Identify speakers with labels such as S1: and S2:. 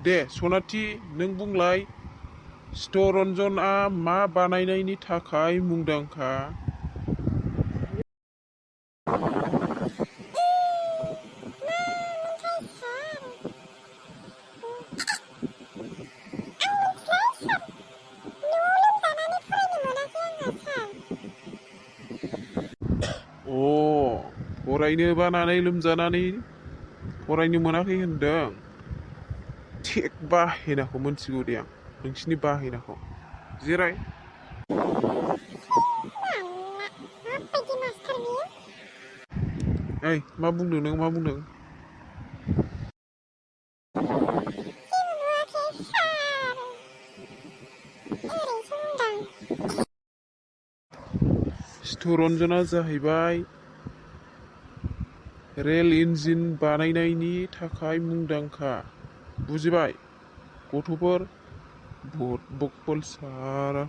S1: दे सनाथि नों बुंलाय चित्तरन्जनआ मा बानायनायनि थाखाय मुंदांखा? अ फरायनो बानानै लोमजानानै फरायनो मोनाखै होनदों। थिग बाहेनाखौ मोनथिगौ दे आं नोंसिनि बाहेनाखौ जिराय। ओइ मा बुंदों नों मा बुंदों? चित्तरन्जना जाहैबाय रेल इन्जिन बानायनायनि थाखाय मुंदांखा। बुजिबाय गथ'फोर? बहुत बकबक सारा